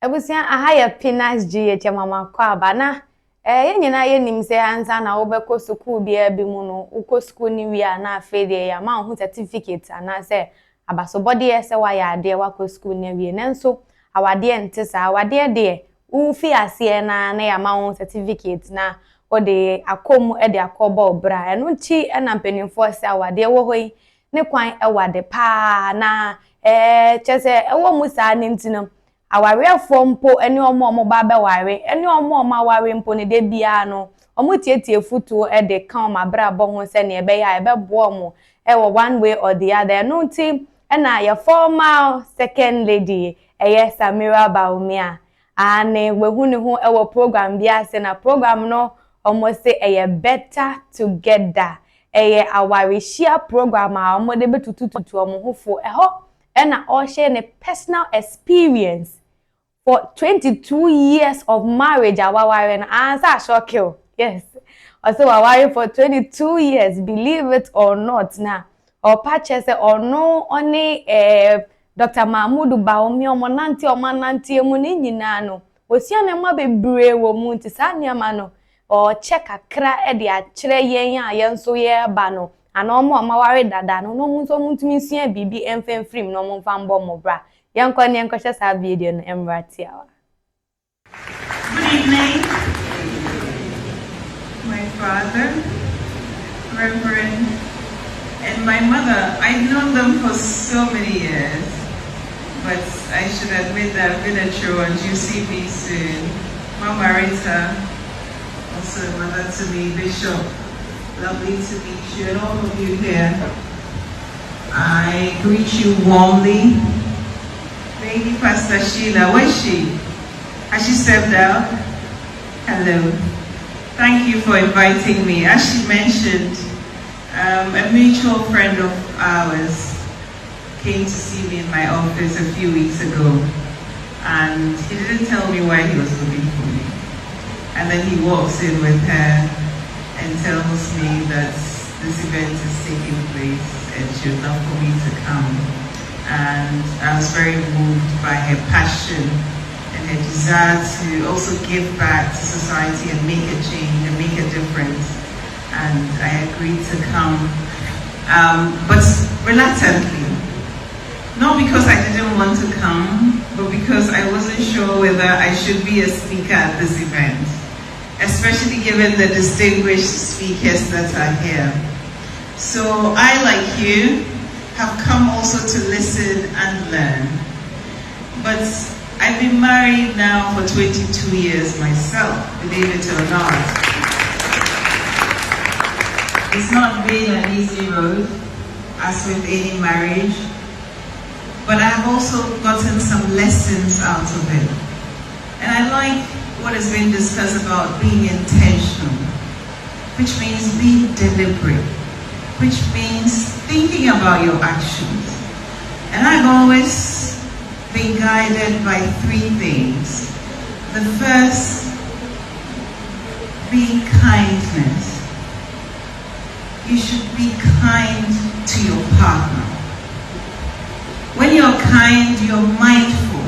Ebusia ahaya pinas GH mama kwa bana ye nyina ye nim se ansa na wo be ko school bia bi mu no uko school ni wi na afa de ya ma ho certificate ana se abasobode ye se wa ya de wa ko school ni wi nenso awade ente sa awade de u fi ase na ya ma ho certificate na o de akom e de akoba obra eno chi na mpanimfo se awade wo hoi ne kwan ewade pa na chese ewo musa ne ntinam aware fompo eni omo ba be ware eni omo ma ware mpo ne de bia no omo tietie futu e de kan ma bra bo ho se ne ebe ya ebe bo mo e wo one way or the other no ti na ya former second lady eye Samira Bawumia ane wehu ne ho e wo program bia se na program no omo se eye better together eye aware share program a omo de betututu omo hofo ho na all share ne personal experience for 22 years of marriage. Our answer shock you. Yes. Also, our for 22 years, believe it or not. Now, or patches or no, only Dr. Mahmoud Bawumia, Monanti or Mananti, Muninano. Was your name be brave or Muntisania mano, or check a cra edia, Chile, yan so ye bano, and no more Mawari Dadano, no Munto Bibi, and free, no more fan bomb bra. Yanko just have video in Emiratia. Good evening, my father, Reverend, and my mother. I've known them for so many years, but I should admit that I've been at your and you see me soon. Mama Rita, also a mother to me, Bishop. Lovely to meet you and all of you here. I greet you warmly. Lady Pastor Sheila, where's she? Has she stepped out? Hello. Thank you for inviting me. As she mentioned, a mutual friend of ours came to see me in my office a few weeks ago, and he didn't tell me why he was looking for me. And then he walks in with her and tells me that this event is taking place and she would love for me to come. And I was very moved by her passion and her desire to also give back to society and make a change and make a difference. And I agreed to come, but reluctantly. Not because I didn't want to come, but because I wasn't sure whether I should be a speaker at this event, especially given the distinguished speakers that are here. So I, like you, have come also to listen and learn. But I've been married now for 22 years myself, believe it or not. It's not been an easy road, as with any marriage, but I've also gotten some lessons out of it. And I like what has been discussed about being intentional, which means being deliberate, which means thinking about your actions. And I've always been guided by three things. The first being kindness. You should be kind to your partner. When you're kind, you're mindful.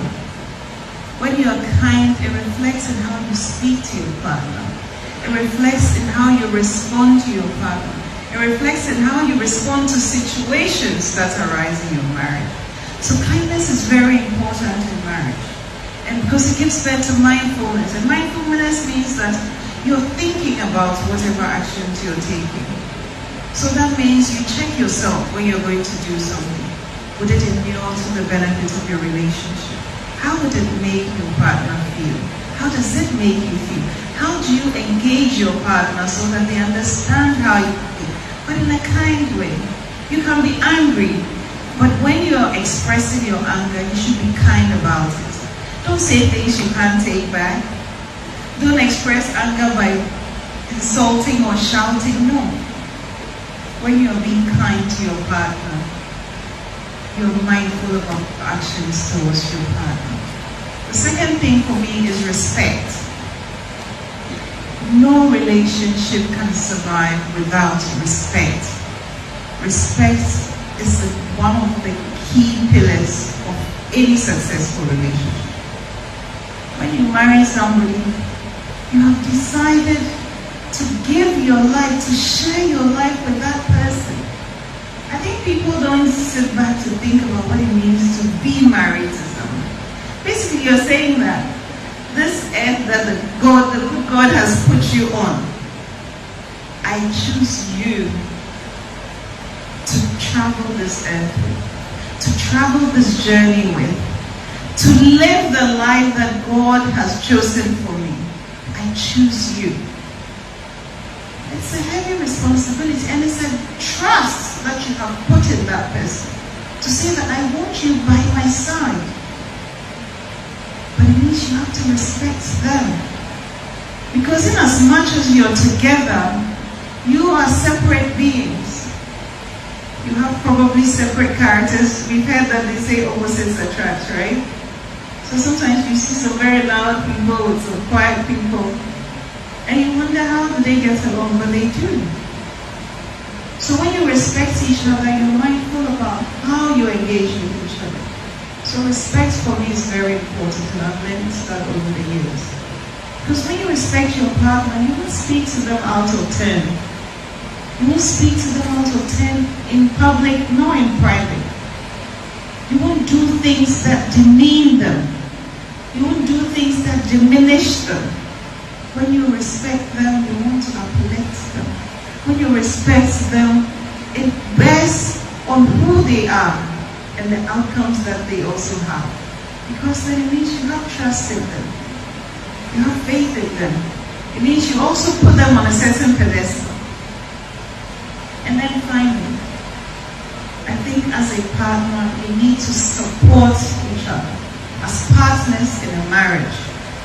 When you're kind, it reflects in how you speak to your partner. It reflects in how you respond to your partner. It reflects in how you respond to situations that arise in your marriage. So kindness is very important in marriage. And because it gives birth to mindfulness. And mindfulness means that you're thinking about whatever actions you're taking. So that means you check yourself when you're going to do something. Would it endure to the benefit of your relationship? How would it make your partner feel? How does it make you feel? How do you engage your partner so that they understand how you feel? But in a kind way. You can be angry, but when you're expressing your anger, you should be kind about it. Don't say things you can't take back. Don't express anger by insulting or shouting. No. When you're being kind to your partner, you're mindful of actions towards your partner. The second thing for me is respect. No relationship can survive without respect. Respect is one of the key pillars of any successful relationship. when you marry somebody, you have decided to give your life, to share your life with that person. I think people don't sit back to think about what it means to be married to someone. Basically, you're saying that this earth that the good God has put you on, I choose you to travel this earth with, to travel this journey with, to live the life that God has chosen for me. I choose you. It's a heavy responsibility, and it's a trust that you have put in that person to say that I want you by my side. But it means you have to respect them. Because in as much as you're together, you are separate beings. You have probably separate characters. We've heard that they say opposites attract, right? So sometimes you see some very loud people with some quiet people, and you wonder how do they get along, but they do. So when you respect each other, you're mindful about how you engage with each other. So respect for me is very important, and I've learned that over the years. Because when you respect your partner, you won't speak to them out of turn. You won't speak to them out of turn in public nor in private. You won't do things that demean them. You won't do things that diminish them. When you respect them, you want to uplift them. When you respect them, it bears on who they are and the outcomes that they also have. Because then it means you have trust in them. You have faith in them. It means you also put them on a certain pedestal. And then finally, I think as a partner, we need to support each other. As partners in a marriage,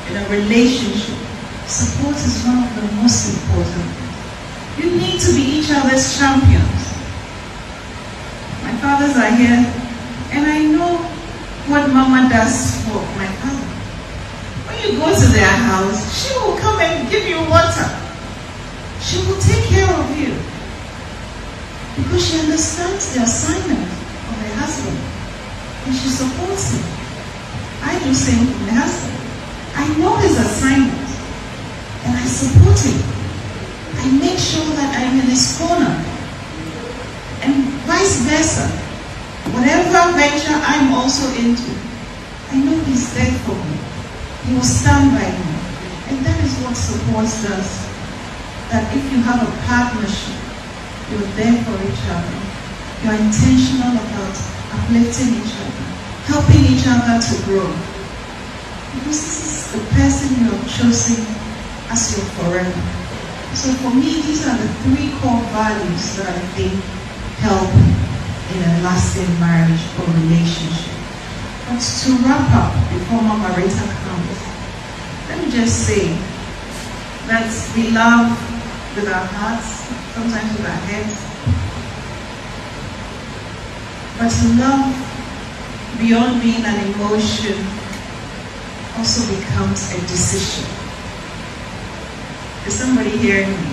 in a relationship, support is one of the most important things. You need to be each other's champions. My fathers are here, and I know what Mama does for my father. When you go to their house, she will come and give you water. She will take care of you. Because she understands the assignment of her husband. And she supports him. I do the same for my husband. I know his assignment. And I support him. I make sure that I'm in his corner. And vice versa. Whatever venture I'm also into, I know he's there for me. He will stand by me. And that is what support does. That if you have a partnership, you're there for each other. You're intentional about uplifting each other, helping each other to grow. Because this is the person you have chosen as your forever. So for me, these are the three core values that I think help in a lasting marriage or relationship. But to wrap up, before Mama Rita comes, let me just say that we love with our hearts, sometimes with our heads. But love, beyond being an emotion, also becomes a decision. Is somebody hearing me?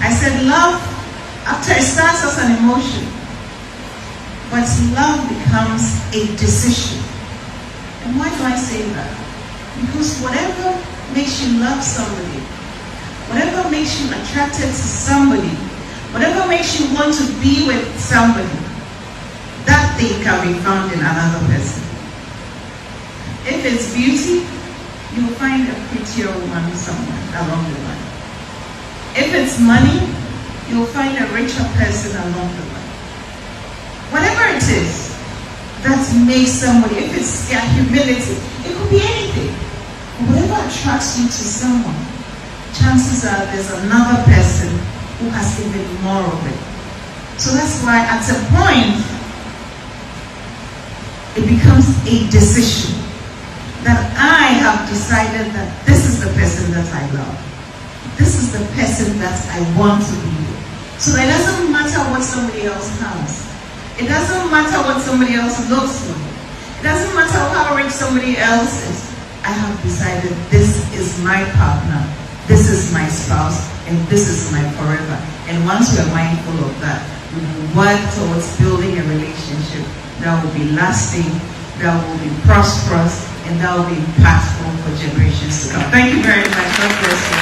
I said love, after it starts as an emotion, but love becomes a decision. And why do I say that? Because whatever makes you love somebody, whatever makes you attracted to somebody, whatever makes you want to be with somebody, that thing can be found in another person. If it's beauty, you'll find a prettier woman somewhere along the line. If it's money, you'll find a richer person along the line. Whatever it is that makes somebody, if it's their humility, it could be anything. Whatever attracts you to someone, chances are there's another person who has even more of it. So that's why at a point, it becomes a decision that I have decided that this is the person that I love. This is the person that I want to be with. So it doesn't matter what somebody else has. It doesn't matter what somebody else looks like. It doesn't matter how rich somebody else is. I have decided this is my partner, this is my spouse, and this is my forever. And once we are mindful of that, we will work towards building a relationship that will be lasting, that will be prosperous, and that will be impactful for generations to come. Thank you very much. God bless you.